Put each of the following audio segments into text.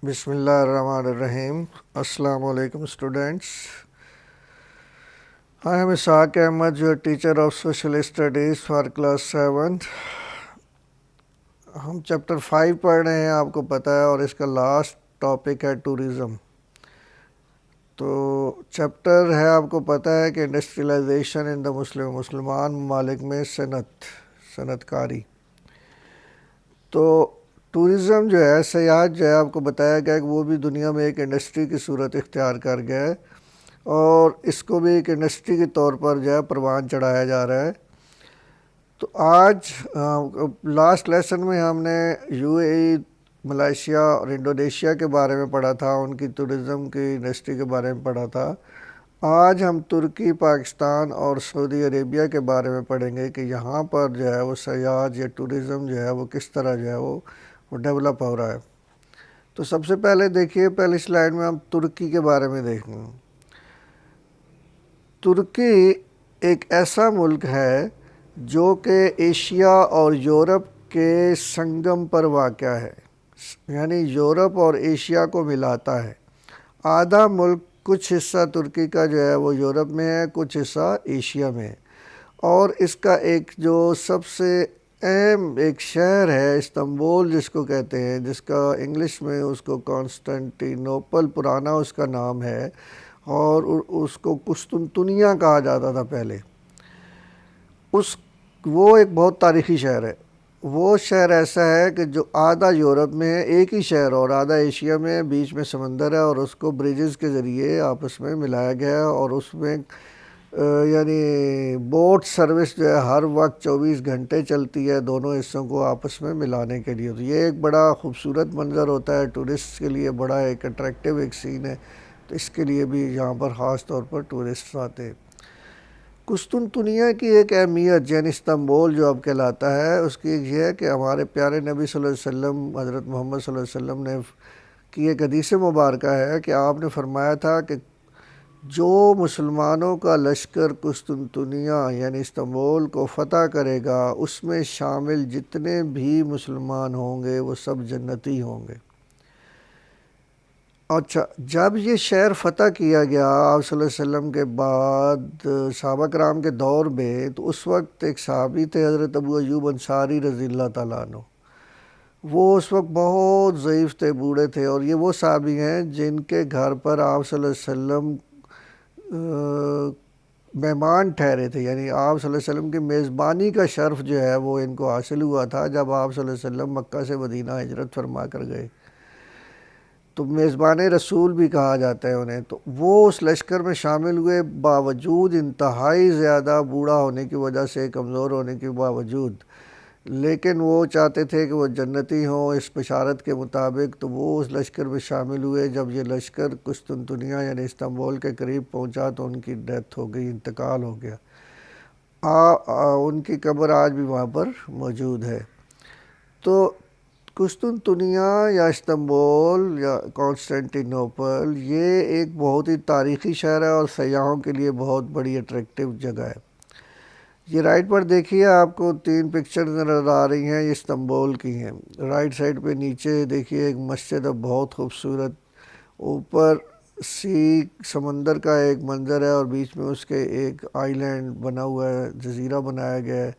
بسم اللہ الرحمن الرحیم. السلام علیکم students. I am Ishaq Ahmed, your teacher of Social Studies for class 7. ہم چیپٹر 5 پڑھ رہے ہیں، آپ کو پتہ ہے، اور اس کا لاسٹ ٹاپک ہے ٹورزم. تو چیپٹر ہے، آپ کو پتہ ہے کہ انڈسٹریلائزیشن ان دا مسلمان ممالک میں صنعت کاری. تو ٹورزم جو ہے، سیاحت جو ہے، آپ کو بتایا گیا کہ وہ بھی دنیا میں ایک انڈسٹری کی صورت اختیار کر گیا ہے، اور اس کو بھی ایک انڈسٹری کے طور پر جو ہے پروان چڑھایا جا رہا ہے. تو آج لاسٹ لیسن میں ہم نے یو اے ای، ملائیشیا اور انڈونیشیا کے بارے میں پڑھا تھا، ان کی ٹورزم کی انڈسٹری کے بارے میں پڑھا تھا. آج ہم ترکی، پاکستان اور سعودی عربیہ کے بارے میں پڑھیں گے کہ یہاں پر جو ہے وہ سیاحت یا ٹورزم جو ہے وہ کس طرح جو ہے وہ ڈیولپ ہو رہا ہے. تو سب سے پہلے دیکھیے، پہلی سلائیڈ میں ہم ترکی کے بارے میں دیکھیں گے. ترکی ایک ایسا ملک ہے جو کہ ایشیا اور یورپ کے سنگم پر واقع ہے، یعنی یورپ اور ایشیا کو ملاتا ہے. آدھا ملک، کچھ حصہ ترکی کا جو ہے وہ یورپ میں ہے، کچھ حصہ ایشیا میں ہے. اور اس کا ایک جو سب سے اہم ایک شہر ہے استنبول جس کو کہتے ہیں، جس کا انگلش میں اس کو کانسٹنٹینوپل پرانا اس کا نام ہے، اور اس کو قسطنطنیہ کہا جاتا تھا پہلے. وہ ایک بہت تاریخی شہر ہے. وہ شہر ایسا ہے کہ جو آدھا یورپ میں ہے، ایک ہی شہر، اور آدھا ایشیا میں ہے، بیچ میں سمندر ہے، اور اس کو بریجز کے ذریعے آپس میں ملایا گیا ہے. اور اس میں یعنی بوٹ سروس جو ہے ہر وقت 24 گھنٹے چلتی ہے دونوں حصوں کو آپس میں ملانے کے لیے. تو یہ ایک بڑا خوبصورت منظر ہوتا ہے، ٹورسٹ کے لیے بڑا ایک اٹریکٹیو ایک سین ہے. تو اس کے لیے بھی یہاں پر خاص طور پر ٹورسٹ آتے ہیں. قسطنطنیہ کی ایک اہمیت، یعنی استنبول جو اب کہلاتا ہے، اس کی ایک یہ ہے کہ ہمارے پیارے نبی صلی اللہ علیہ وسلم، حضرت محمد صلی اللہ علیہ وسلم نے کی ایک حدیث مبارکہ ہے کہ آپ نے فرمایا تھا کہ جو مسلمانوں کا لشکر قسطنطنیہ یعنی استنبول کو فتح کرے گا، اس میں شامل جتنے بھی مسلمان ہوں گے وہ سب جنتی ہوں گے. اچھا، جب یہ شہر فتح کیا گیا آپ صلی اللہ علیہ وسلم کے بعد صحابہ کرام کے دور میں، تو اس وقت ایک صحابی تھے حضرت ابو ایوب انصاری رضی اللہ تعالیٰ عنہ. وہ اس وقت بہت ضعیف تھے، بوڑھے تھے، اور یہ وہ صحابی ہیں جن کے گھر پر آپ صلی اللہ علیہ وسلم مہمان ٹھہرے تھے. یعنی آپ صلی اللہ علیہ وسلم کی میزبانی کا شرف جو ہے وہ ان کو حاصل ہوا تھا جب آپ صلی اللہ علیہ وسلم مکہ سے مدینہ ہجرت فرما کر گئے. تو میزبان رسول بھی کہا جاتا ہے انہیں. تو وہ اس لشکر میں شامل ہوئے، باوجود انتہائی زیادہ بوڑھا ہونے کی وجہ سے، کمزور ہونے کے باوجود. لیکن وہ چاہتے تھے کہ وہ جنتی ہوں اس بشارت کے مطابق. تو وہ اس لشکر میں شامل ہوئے. جب یہ لشکر قسطنطنیہ یعنی استنبول کے قریب پہنچا تو ان کی ڈیتھ ہو گئی، انتقال ہو گیا. ان کی قبر آج بھی وہاں پر موجود ہے. تو قسطنطنیہ یا استنبول یا کانسٹنٹینوپل یہ ایک بہت ہی تاریخی شہر ہے اور سیاحوں کے لیے بہت بڑی اٹریکٹیو جگہ ہے. یہ رائٹ پر دیکھیے، آپ کو 3 پکچر نظر آ رہی ہیں، یہ استنبول کی ہیں. رائٹ سائڈ پہ نیچے دیکھیے ایک مسجد ہے بہت خوبصورت. اوپر سمندر کا ایک منظر ہے، اور بیچ میں اس کے ایک آئی لینڈ بنا ہوا ہے، جزیرہ بنایا گیا ہے.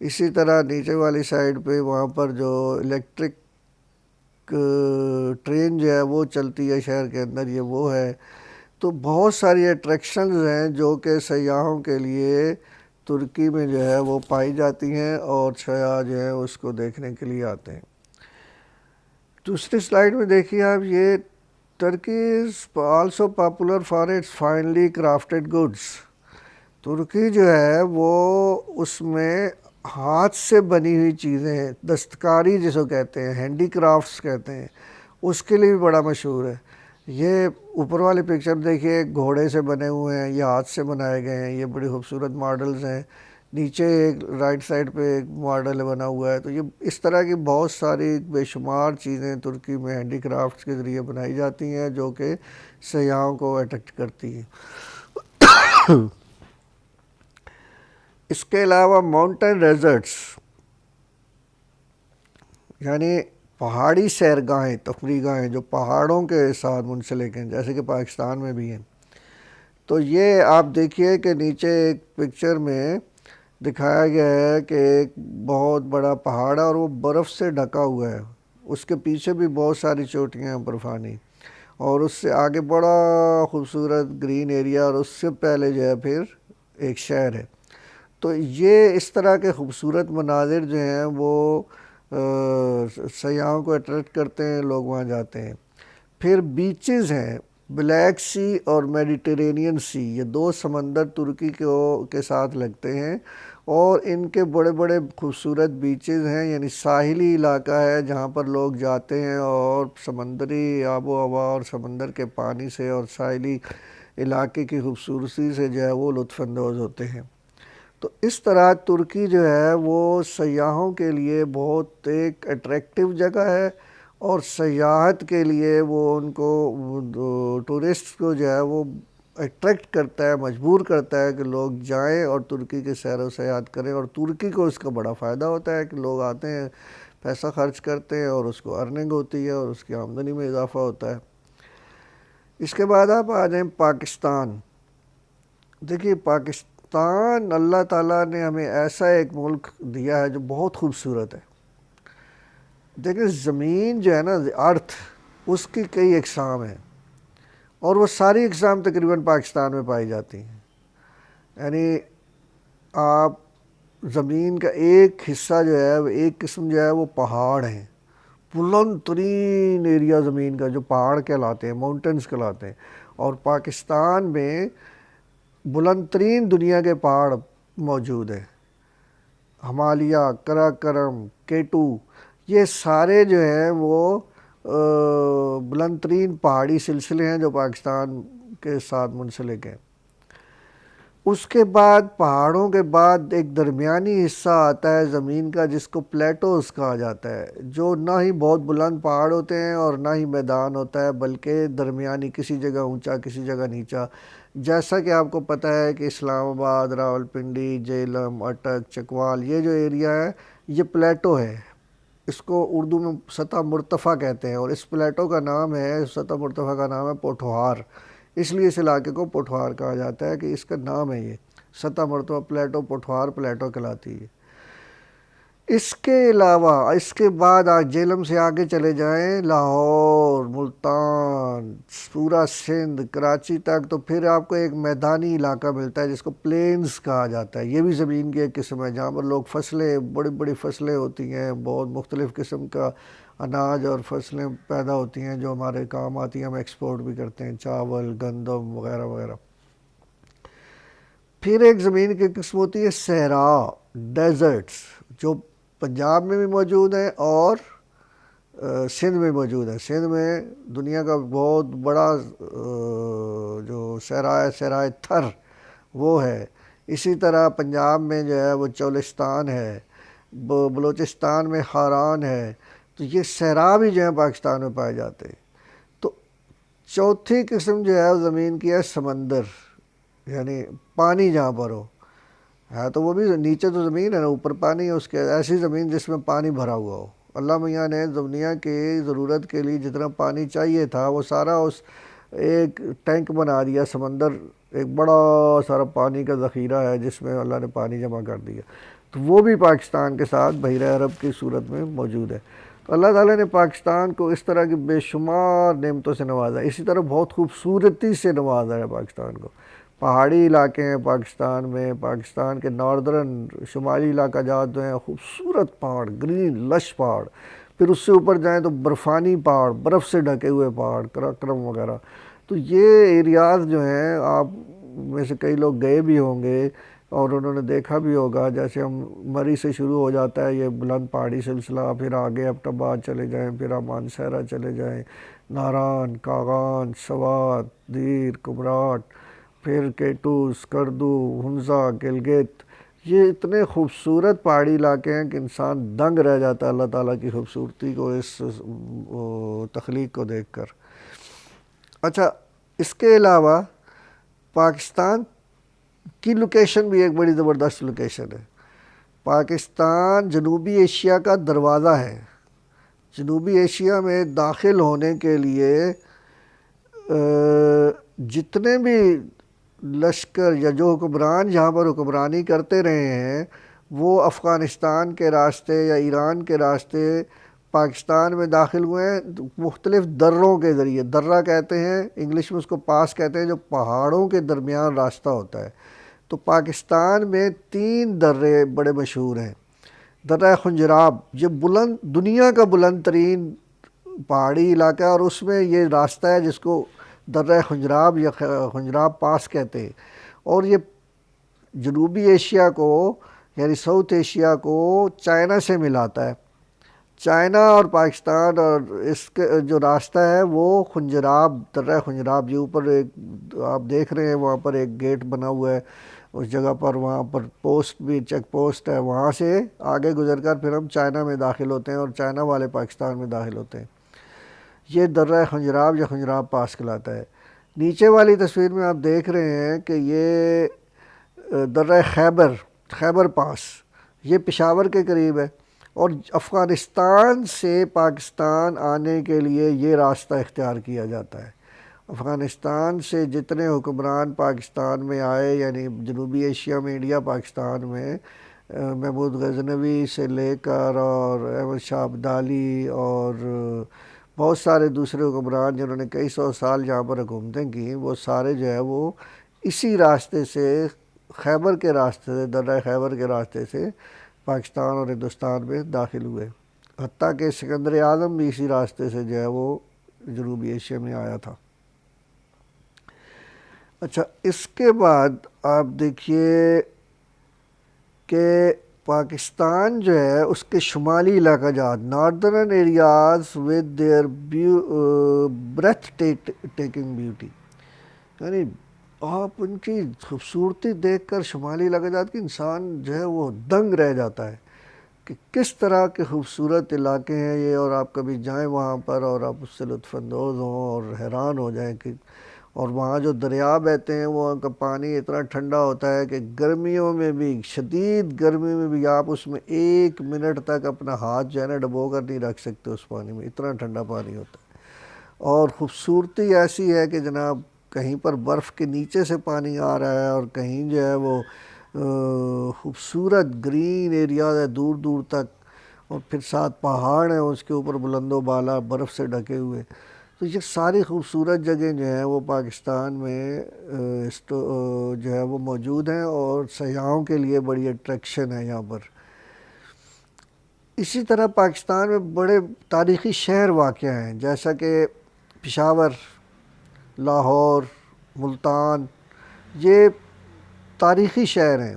اسی طرح نیچے والی سائڈ پہ وہاں پر جو الیکٹرک ٹرین جو ہے وہ چلتی ہے شہر کے اندر، یہ وہ ہے. تو بہت ساری اٹریکشنز ہیں جو کہ سیاحوں کے لیے ترکی میں جو ہے وہ پائی جاتی ہیں، اور سیاح جو ہیں اس کو دیکھنے کے لیے آتے ہیں. دوسری سلائیڈ میں دیکھیے آپ، یہ Turkey is also popular for its finely crafted goods. ترکی جو ہے وہ اس میں ہاتھ سے بنی ہوئی چیزیں، دستکاری جس کو کہتے ہیں، ہینڈی کرافٹس کہتے ہیں، اس کے لیے بھی بڑا مشہور ہے. یہ اوپر والی پکچر دیکھیے، گھوڑے سے بنے ہوئے ہیں، یہ ہاتھ سے بنائے گئے ہیں، یہ بڑی خوبصورت ماڈلز ہیں. نیچے ایک رائٹ سائڈ پہ ایک ماڈل بنا ہوا ہے. تو یہ اس طرح کی بہت ساری بے شمار چیزیں ترکی میں ہینڈی کرافٹس کے ذریعے بنائی جاتی ہیں جو کہ سیاحوں کو اٹریکٹ کرتی ہیں. اس کے علاوہ ماؤنٹین ڈیزرٹس، یعنی پہاڑی سیرگاہیں، تفریح گاہیں جو پہاڑوں کے ساتھ منسلک ہیں، جیسے کہ پاکستان میں بھی ہیں. تو یہ آپ دیکھیے کہ نیچے ایک پکچر میں دکھایا گیا ہے کہ ایک بہت بڑا پہاڑ ہے اور وہ برف سے ڈھکا ہوا ہے. اس کے پیچھے بھی بہت ساری چوٹیاں ہیں برفانی، اور اس سے آگے بڑا خوبصورت گرین ایریا، اور اس سے پہلے جو ہے پھر ایک شہر ہے. تو یہ اس طرح کے خوبصورت مناظر جو ہیں وہ سیاحوں کو اٹریکٹ کرتے ہیں، لوگ وہاں جاتے ہیں. پھر بیچز ہیں، بلیک سی اور میڈیٹرینین سی، یہ دو سمندر ترکی کے ساتھ لگتے ہیں، اور ان کے بڑے بڑے خوبصورت بیچز ہیں، یعنی ساحلی علاقہ ہے جہاں پر لوگ جاتے ہیں اور سمندری آب و ہوا اور سمندر کے پانی سے اور ساحلی علاقے کی خوبصورتی سے جو ہے وہ لطف اندوز ہوتے ہیں. تو اس طرح ترکی جو ہے وہ سیاحوں کے لیے بہت ایک اٹریکٹیو جگہ ہے، اور سیاحت کے لیے وہ ان کو ٹورسٹ کو جو ہے وہ اٹریکٹ کرتا ہے، مجبور کرتا ہے کہ لوگ جائیں اور ترکی کے سیر و سیاحت کریں. اور ترکی کو اس کا بڑا فائدہ ہوتا ہے کہ لوگ آتے ہیں، پیسہ خرچ کرتے ہیں، اور اس کو ارننگ ہوتی ہے اور اس کی آمدنی میں اضافہ ہوتا ہے. اس کے بعد آپ آ جائیں پاکستان. دیکھیے پاکستان اللہ تعالیٰ نے ہمیں ایسا ایک ملک دیا ہے جو بہت خوبصورت ہے. دیکھیں زمین جو ہے نا، ارتھ، اس کی کئی اقسام ہیں، اور وہ ساری اقسام تقریباً پاکستان میں پائی جاتی ہیں. یعنی آپ زمین کا ایک حصہ جو ہے، ایک قسم جو ہے وہ پہاڑ ہیں، بلند ترین ایریا زمین کا جو پہاڑ کہلاتے ہیں، ماؤنٹنز کہلاتے ہیں. اور پاکستان میں بلند ترین دنیا کے پہاڑ موجود ہیں، ہمالیہ، قراقرم، کیٹو، یہ سارے جو ہیں وہ بلند ترین پہاڑی سلسلے ہیں جو پاکستان کے ساتھ منسلک ہیں. اس کے بعد پہاڑوں کے بعد ایک درمیانی حصہ آتا ہے زمین کا جس کو پلیٹوز کہا جاتا ہے، جو نہ ہی بہت بلند پہاڑ ہوتے ہیں اور نہ ہی میدان ہوتا ہے، بلکہ درمیانی، کسی جگہ اونچا کسی جگہ نیچا. جیسا کہ آپ کو پتہ ہے کہ اسلام آباد، راولپنڈی، جہلم، اٹک، چکوال، یہ جو ایریا ہے یہ پلیٹو ہے. اس کو اردو میں سطح مرتفع کہتے ہیں، اور اس پلیٹو کا نام ہے، سطح مرتفع کا نام ہے پوٹھوہار. اس لیے اس علاقے کو پوٹھوہار کہا جاتا ہے کہ اس کا نام ہے، یہ سطح مرتفع پلیٹو، پوٹھوہار پلیٹو کہلاتی ہے. اس کے علاوہ اس کے بعد جہلم سے آگے چلے جائیں، لاہور، ملتان، پورا سندھ، کراچی تک، تو پھر آپ کو ایک میدانی علاقہ ملتا ہے جس کو پلینز کہا جاتا ہے. یہ بھی زمین کی ایک قسم ہے جہاں پر لوگ فصلیں، بڑی بڑی فصلیں ہوتی ہیں، بہت مختلف قسم کا اناج اور فصلیں پیدا ہوتی ہیں جو ہمارے کام آتی ہیں، ہم ایکسپورٹ بھی کرتے ہیں، چاول، گندم وغیرہ وغیرہ. پھر ایک زمین کی قسم ہوتی ہے صحرا، ڈیزرٹس، جو پنجاب میں بھی موجود ہیں اور سندھ میں موجود ہے. سندھ میں دنیا کا بہت بڑا جو صحرا ہے، صحرائے تھر، وہ ہے. اسی طرح پنجاب میں جو ہے وہ چولستان ہے، بلوچستان میں ہاران ہے. تو یہ صحرا بھی جو ہے پاکستان میں پائے جاتے ہیں. تو چوتھی قسم جو ہے زمین کی ہے سمندر، یعنی پانی جہاں پر ہو ہے، تو وہ بھی نیچے تو زمین ہے نا، اوپر پانی ہے، اس کے ایسی زمین جس میں پانی بھرا ہوا ہو. اللہ میاں نے دنیا کی ضرورت کے لیے جتنا پانی چاہیے تھا وہ سارا اس ایک ٹینک بنا دیا. سمندر ایک بڑا سارا پانی کا ذخیرہ ہے جس میں اللہ نے پانی جمع کر دیا. تو وہ بھی پاکستان کے ساتھ بحیرہ عرب کی صورت میں موجود ہے. تو اللہ تعالیٰ نے پاکستان کو اس طرح کی بے شمار نعمتوں سے نوازا. اسی طرح بہت خوبصورتی سے نوازا ہے پاکستان کو. پہاڑی علاقے ہیں پاکستان میں، پاکستان کے ناردرن شمالی علاقہ جات جو ہیں، خوبصورت پہاڑ، گرین لش پہاڑ. پھر اس سے اوپر جائیں تو برفانی پہاڑ، برف سے ڈھکے ہوئے پہاڑ، قراقرم وغیرہ. تو یہ ایریاز جو ہیں، آپ میں سے کئی لوگ گئے بھی ہوں گے اور انہوں نے دیکھا بھی ہوگا. جیسے ہم مری سے شروع ہو جاتا ہے یہ بلند پہاڑی سلسلہ، پھر آگے ابٹ آباد چلے جائیں، پھر امان سہرہ چلے جائیں، ناران، کاغان، سوات، دیر، کمراٹ، پھر کیٹو، اسکردو، ہنزا، گلگت. یہ اتنے خوبصورت پہاڑی علاقے ہیں کہ انسان دنگ رہ جاتا ہے اللہ تعالیٰ کی خوبصورتی کو، اس تخلیق کو دیکھ کر. اچھا، اس کے علاوہ پاکستان کی لوکیشن بھی ایک بڑی زبردست لوکیشن ہے. پاکستان جنوبی ایشیا کا دروازہ ہے. جنوبی ایشیا میں داخل ہونے کے لیے جتنے بھی لشکر یا جو حکمران جہاں پر حکمرانی کرتے رہے ہیں وہ افغانستان کے راستے یا ایران کے راستے پاکستان میں داخل ہوئے ہیں مختلف دروں کے ذریعے. درہ کہتے ہیں انگلش میں اس کو پاس کہتے ہیں جو پہاڑوں کے درمیان راستہ ہوتا ہے. تو پاکستان میں 3 درے بڑے مشہور ہیں. درہ خنجراب یہ بلند دنیا کا بلند ترین پہاڑی علاقہ ہے اور اس میں یہ راستہ ہے جس کو درہ خنجراب یا خنجراب پاس کہتے ہیں. اور یہ جنوبی ایشیا کو یعنی ساؤتھ ایشیا کو چائنا سے ملاتا ہے. چائنا اور پاکستان اور اس کے جو راستہ ہے وہ خنجراب درہ خنجراب یہ اوپر ایک آپ دیکھ رہے ہیں وہاں پر ایک گیٹ بنا ہوا ہے اس جگہ پر. وہاں پر پوسٹ بھی چیک پوسٹ ہے. وہاں سے آگے گزر کر پھر ہم چائنا میں داخل ہوتے ہیں اور چائنا والے پاکستان میں داخل ہوتے ہیں. یہ درہ خنجراب یا خنجراب پاس کہلاتا ہے. نیچے والی تصویر میں آپ دیکھ رہے ہیں کہ یہ درہ خیبر پاس یہ پشاور کے قریب ہے اور افغانستان سے پاکستان آنے کے لیے یہ راستہ اختیار کیا جاتا ہے. افغانستان سے جتنے حکمران پاکستان میں آئے یعنی جنوبی ایشیا میں انڈیا پاکستان میں محمود غزنوی سے لے کر اور احمد شاہ ابدالی اور بہت سارے دوسرے حکمران جنہوں نے کئی سو سال جہاں پر حکومتیں کیں وہ سارے جو ہے وہ اسی راستے سے خیبر کے راستے سے درہ خیبر کے راستے سے پاکستان اور ہندوستان میں داخل ہوئے. حتیٰ کہ سکندر اعظم بھی اسی راستے سے جو ہے وہ جنوبی ایشیا میں آیا تھا. اچھا اس کے بعد آپ دیکھیے کہ پاکستان جو ہے اس کے شمالی علاقہ جات northern areas with their breathtaking beauty یعنی آپ ان کی خوبصورتی دیکھ کر شمالی علاقہ جات کی انسان جو ہے وہ دنگ رہ جاتا ہے کہ کس طرح کے خوبصورت علاقے ہیں یہ. اور آپ کبھی جائیں وہاں پر اور آپ اس سے لطف اندوز ہوں اور حیران ہو جائیں کہ اور وہاں جو دریا بہتے ہیں وہاں کا پانی اتنا ٹھنڈا ہوتا ہے کہ گرمیوں میں بھی شدید گرمی میں بھی آپ اس میں 1 منٹ تک اپنا ہاتھ جو ہے نا ڈبو کر نہیں رکھ سکتے اس پانی میں اتنا ٹھنڈا پانی ہوتا ہے. اور خوبصورتی ایسی ہے کہ جناب کہیں پر برف کے نیچے سے پانی آ رہا ہے اور کہیں جو ہے وہ خوبصورت گرین ایریاز ہے دور دور تک اور پھر ساتھ پہاڑ ہیں اس کے اوپر بلند و بالا برف سے ڈھکے ہوئے. تو یہ ساری خوبصورت جگہیں جو ہیں وہ پاکستان میں جو ہے وہ موجود ہیں اور سیاحوں کے لیے بڑی اٹریکشن ہے یہاں پر. اسی طرح پاکستان میں بڑے تاریخی شہر واقع ہیں جیسا کہ پشاور، لاہور، ملتان یہ تاریخی شہر ہیں.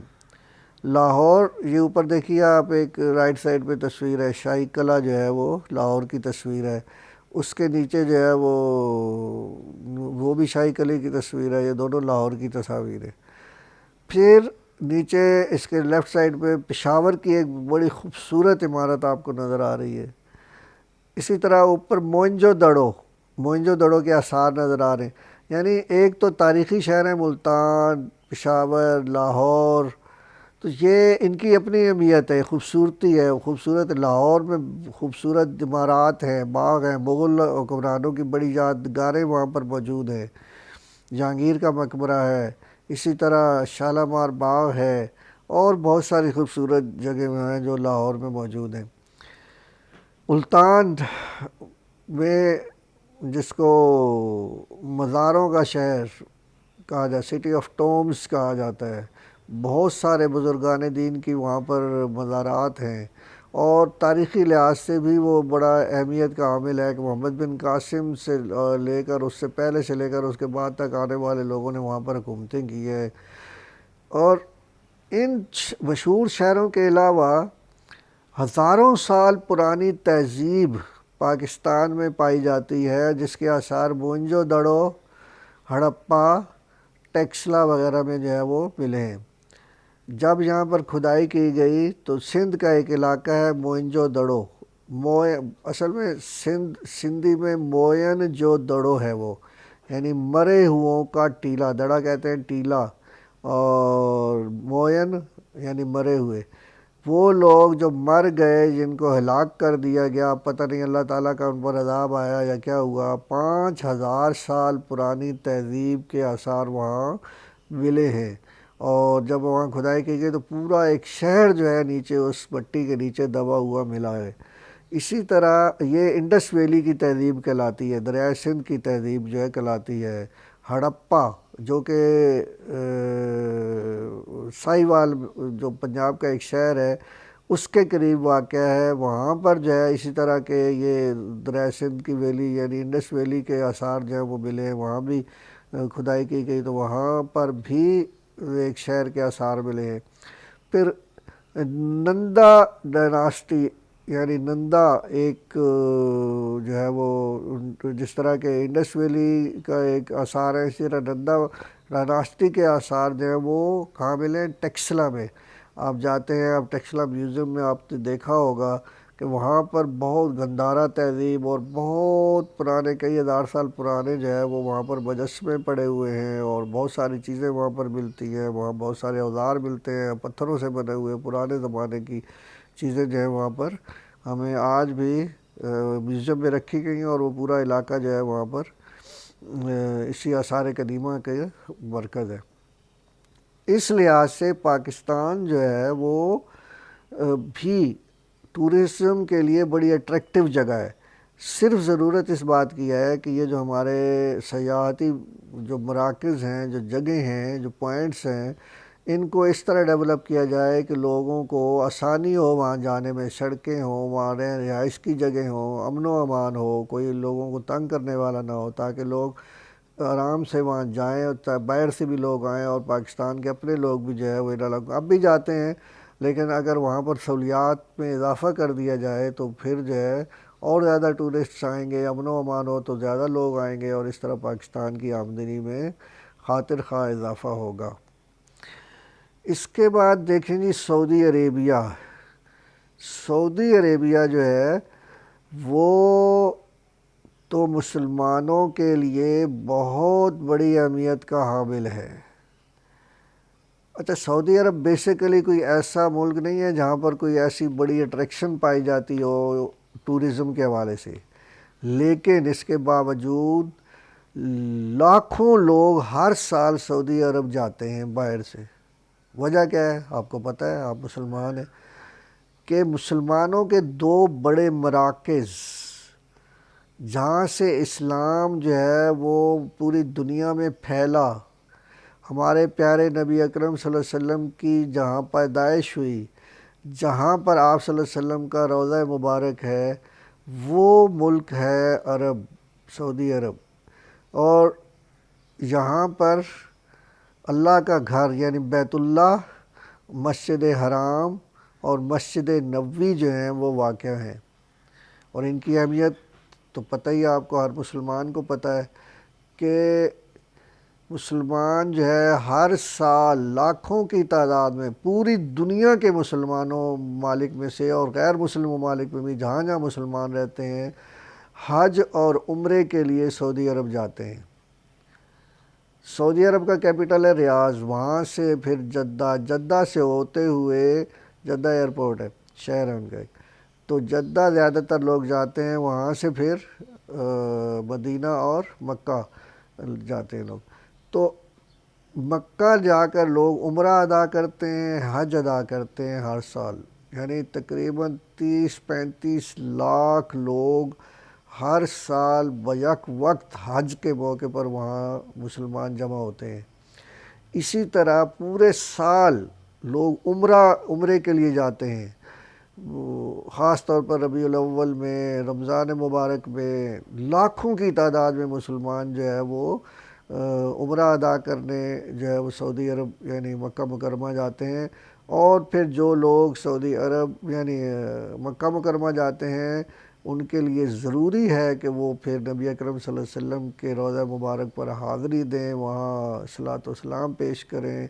لاہور یہ اوپر دیکھیے آپ ایک رائٹ سائڈ پہ تصویر ہے شاہی قلعہ جو ہے وہ لاہور کی تصویر ہے. اس کے نیچے جو ہے وہ بھی شاہی قلعے کی تصویر ہے. یہ دونوں لاہور کی تصاویر ہیں. پھر نیچے اس کے لیفٹ سائڈ پہ پشاور کی ایک بڑی خوبصورت عمارت آپ کو نظر آ رہی ہے. اسی طرح اوپر موئنجو دڑو کے آثار نظر آ رہے ہیں. یعنی ایک تو تاریخی شہر ہے ملتان، پشاور، لاہور تو یہ ان کی اپنی اہمیت ہے خوبصورتی ہے. خوبصورت لاہور میں خوبصورت عمارات ہیں باغ ہیں مغل حکمرانوں کی بڑی یادگاریں وہاں پر موجود ہیں. جہانگیر کا مقبرہ ہے، اسی طرح شالامار باغ ہے اور بہت ساری خوبصورت جگہیں ہیں جو لاہور میں موجود ہیں. ملتان میں جس کو مزاروں کا شہر کہا جاتا ہے سٹی آف ٹومز کہا جاتا ہے بہت سارے بزرگان دین کی وہاں پر مزارات ہیں اور تاریخی لحاظ سے بھی وہ بڑا اہمیت کا حامل ہے کہ محمد بن قاسم سے لے کر اس سے پہلے سے لے کر اس کے بعد تک آنے والے لوگوں نے وہاں پر حکومتیں کی ہیں. اور ان مشہور شہروں کے علاوہ ہزاروں سال پرانی تہذیب پاکستان میں پائی جاتی ہے جس کے آثار موئنجو دڑو، ہڑپا، ٹیکسلا وغیرہ میں جو ہے وہ ملے ہیں. جب یہاں پر کھدائی کی گئی تو سندھ کا ایک علاقہ ہے موئنجو دڑو اصل میں سندھی میں موین جو دڑو ہے وہ یعنی مرے ہوں کا ٹیلا. دڑا کہتے ہیں ٹیلا اور موین یعنی مرے ہوئے. وہ لوگ جو مر گئے، جن کو ہلاک کر دیا گیا، پتہ نہیں اللہ تعالیٰ کا ان پر عذاب آیا یا کیا ہوا، 5000 سال پرانی تہذیب کے آثار وہاں ملے ہیں۔ اور جب وہاں کھدائی کی گئی تو پورا ایک شہر جو ہے نیچے اس مٹی کے نیچے دبا ہوا ملا ہے۔ اسی طرح یہ انڈس ویلی کی تہذیب کہلاتی ہے، دریائے سندھ کی تہذیب جو ہے کہلاتی ہے۔ ہڑپا جو کہ ساہیوال جو پنجاب کا ایک شہر ہے اس کے قریب واقع ہے، وہاں پر جو ہے اسی طرح کے یہ دریائے سندھ کی ویلی یعنی انڈس ویلی کے آثار جو ہیں وہ ملے ہیں، وہاں بھی کھدائی کی گئی تو وہاں پر بھی ایک شہر کے آثار ملے ہیں۔ پھر نندا ڈائناسٹی یعنی نندا ایک جو ہے وہ جس طرح کہ انڈس ویلی کا ایک آثار ہے، اسی طرح نندا ڈائناسٹی کے آثار جو ہیں وہ کہاں ملے ہیں؟ ٹیکسلا میں۔ آپ جاتے ہیں، آپ ٹیکسلا میوزیم میں آپ نے دیکھا ہوگا کہ وہاں پر بہت گندھارا تہذیب اور بہت پرانے کئی ہزار سال پرانے جو ہے وہ وہاں پر مجسمے پڑے ہوئے ہیں اور بہت ساری چیزیں وہاں پر ملتی ہیں، وہاں بہت سارے اوزار ملتے ہیں، پتھروں سے بنے ہوئے پرانے زمانے کی چیزیں جو ہیں وہاں پر ہمیں آج بھی میوزیم میں رکھی گئی ہیں، اور وہ پورا علاقہ جو ہے وہاں پر اسی آثار قدیمہ کے مرکز ہے۔ اس لحاظ سے پاکستان جو ہے وہ بھی ٹورزم کے لیے بڑی اٹریکٹیو جگہ ہے۔ صرف ضرورت اس بات کی ہے کہ یہ جو ہمارے سیاحتی جو مراکز ہیں، جو جگہیں ہیں، جو پوائنٹس ہیں، ان کو اس طرح ڈیولپ کیا جائے کہ لوگوں کو آسانی ہو وہاں جانے میں، سڑکیں ہوں، وہاں رہائش کی جگہ ہوں، امن و امان ہو، کوئی لوگوں کو تنگ کرنے والا نہ ہو، تاکہ لوگ آرام سے وہاں جائیں، اور باہر سے بھی لوگ آئیں اور پاکستان کے اپنے لوگ بھی جو ہے وہ اب بھی جاتے ہیں، لیکن اگر وہاں پر سہولیات میں اضافہ کر دیا جائے تو پھر جو ہے اور زیادہ ٹورسٹ آئیں گے، امن و امان ہو تو زیادہ لوگ آئیں گے، اور اس طرح پاکستان کی آمدنی میں خاطر خواہ اضافہ ہوگا۔ اس کے بعد دیکھیں جی سعودی عربیہ۔ سعودی عربیہ جو ہے وہ تو مسلمانوں کے لیے بہت بڑی اہمیت کا حامل ہے۔ اچھا، سعودی عرب بیسیکلی کوئی ایسا ملک نہیں ہے جہاں پر کوئی ایسی بڑی اٹریکشن پائی جاتی ہو ٹورزم کے حوالے سے، لیکن اس کے باوجود لاکھوں لوگ ہر سال سعودی عرب جاتے ہیں باہر سے۔ وجہ کیا ہے؟ آپ کو پتہ ہے، آپ مسلمان ہیں، کہ مسلمانوں کے 2 بڑے مراکز جہاں سے اسلام جو ہے وہ پوری دنیا میں پھیلا، ہمارے پیارے نبی اکرم صلی اللہ علیہ وسلم کی جہاں پیدائش ہوئی، جہاں پر آپ صلی اللہ علیہ وسلم کا روضہ مبارک ہے، وہ ملک ہے عرب، سعودی عرب۔ اور یہاں پر اللہ کا گھر یعنی بیت اللہ، مسجد حرام اور مسجد نبوی جو ہیں وہ واقع ہیں، اور ان کی اہمیت تو پتہ ہی آپ کو، ہر مسلمان کو پتہ ہے کہ مسلمان جو ہے ہر سال لاکھوں کی تعداد میں پوری دنیا کے مسلمانوں ممالک میں سے اور غیر مسلم ممالک میں بھی جہاں جہاں مسلمان رہتے ہیں حج اور عمرے کے لیے سعودی عرب جاتے ہیں۔ سعودی عرب کا کیپٹل ہے ریاض، وہاں سے پھر جدہ، جدہ سے ہوتے ہوئے جدہ ایئرپورٹ ہے، شہر ہے ان کا ایک، تو جدہ زیادہ تر لوگ جاتے ہیں، وہاں سے پھر مدینہ اور مکہ جاتے ہیں لوگ۔ تو مکہ جا کر لوگ عمرہ ادا کرتے ہیں، حج ادا کرتے ہیں ہر سال، یعنی تقریباً 30-35 لاکھ لوگ ہر سال بیک وقت حج کے موقع پر وہاں مسلمان جمع ہوتے ہیں۔ اسی طرح پورے سال لوگ عمرے کے لیے جاتے ہیں، خاص طور پر ربیع الاول میں، رمضان مبارک میں لاکھوں کی تعداد میں مسلمان جو ہے وہ عمرہ ادا کرنے جو ہے وہ سعودی عرب یعنی مکہ مکرمہ جاتے ہیں۔ اور پھر جو لوگ سعودی عرب یعنی مکہ مکرمہ جاتے ہیں ان کے لیے ضروری ہے کہ وہ پھر نبی اکرم صلی اللہ علیہ وسلم کے روضہ مبارک پر حاضری دیں، وہاں صلاۃ و سلام پیش کریں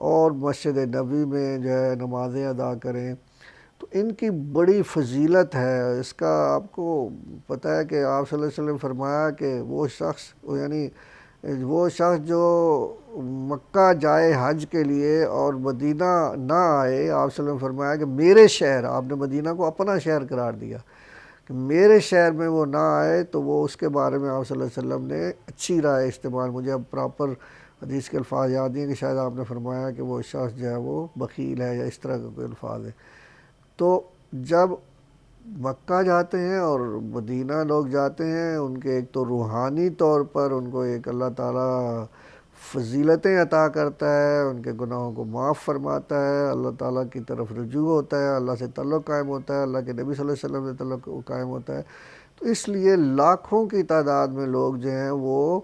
اور مسجد نبوی میں جو ہے نمازیں ادا کریں۔ تو ان کی بڑی فضیلت ہے، اس کا آپ کو پتہ ہے کہ آپ صلی اللہ علیہ وسلم فرمایا کہ وہ شخص یعنی وہ شخص جو مکہ جائے حج کے لیے اور مدینہ نہ آئے، آپ صلی اللہ علیہ وسلم نے فرمایا کہ میرے شہر، آپ نے مدینہ کو اپنا شہر قرار دیا کہ میرے شہر میں وہ نہ آئے، تو وہ اس کے بارے میں آپ صلی اللہ علیہ وسلم نے اچھی رائے استعمال، مجھے اب پراپر حدیث کے الفاظ یاد نہیں کہ شاید آپ نے فرمایا کہ وہ شخص جو ہے وہ بخیل ہے یا اس طرح کا کوئی الفاظ ہے۔ تو جب مکہ جاتے ہیں اور مدینہ لوگ جاتے ہیں، ان کے ایک تو روحانی طور پر ان کو ایک اللہ تعالیٰ فضیلتیں عطا کرتا ہے، ان کے گناہوں کو معاف فرماتا ہے، اللہ تعالیٰ کی طرف رجوع ہوتا ہے، اللہ سے تعلق قائم ہوتا ہے، اللہ کے نبی صلی اللہ علیہ وسلم سے تعلق قائم ہوتا ہے۔ تو اس لیے لاکھوں کی تعداد میں لوگ جو ہیں وہ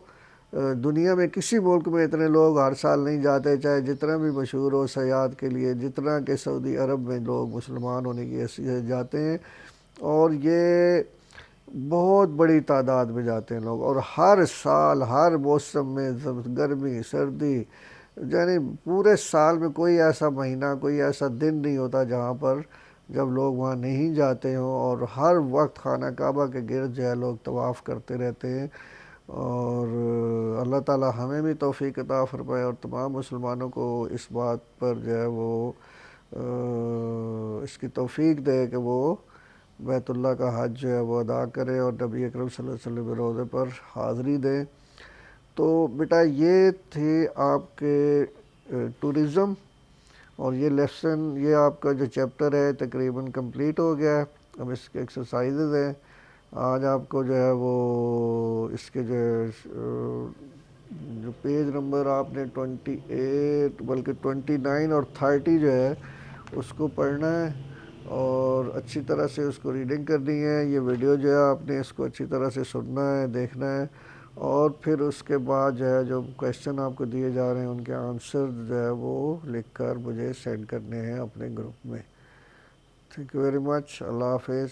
دنیا میں کسی ملک میں اتنے لوگ ہر سال نہیں جاتے، چاہے جتنا بھی مشہور ہو سیاحت کے لیے، جتنا کہ سعودی عرب میں لوگ مسلمان ہونے کی حیثیت سے جاتے ہیں، اور یہ بہت بڑی تعداد میں جاتے ہیں لوگ، اور ہر سال ہر موسم میں گرمی سردی، یعنی پورے سال میں کوئی ایسا مہینہ کوئی ایسا دن نہیں ہوتا جہاں پر جب لوگ وہاں نہیں جاتے ہوں، اور ہر وقت خانہ کعبہ کے گرد جو ہے لوگ طواف کرتے رہتے ہیں۔ اور اللہ تعالیٰ ہمیں بھی توفیق عطا فرمائے اور تمام مسلمانوں کو اس بات پر جو ہے وہ اس کی توفیق دے کہ وہ بیت اللہ کا حج جو ہے وہ ادا کرے اور نبی اکرم صلی اللہ علیہ وسلم کے روضے پر حاضری دیں۔ تو بیٹا یہ تھی آپ کے ٹورزم، اور یہ لیسن، یہ آپ کا جو چیپٹر ہے تقریباً کمپلیٹ ہو گیا ہے۔ اب اس کے ایکسرسائزز ہیں، آج آپ کو جو ہے وہ اس کے جو پیج نمبر آپ نے 28 بلکہ 29 اور 30 جو ہے اس کو پڑھنا ہے، اور اچھی طرح سے اس کو ریڈنگ کرنی ہے۔ یہ ویڈیو جو ہے آپ نے اس کو اچھی طرح سے سننا ہے، دیکھنا ہے، اور پھر اس کے بعد جو ہے جو کویشچن آپ کو دیے جا رہے ہیں ان کے آنسر جو ہے وہ لکھ کر مجھے سینڈ کرنے ہیں اپنے گروپ میں۔ تھینک یو ویری مچ، اللہ حافظ۔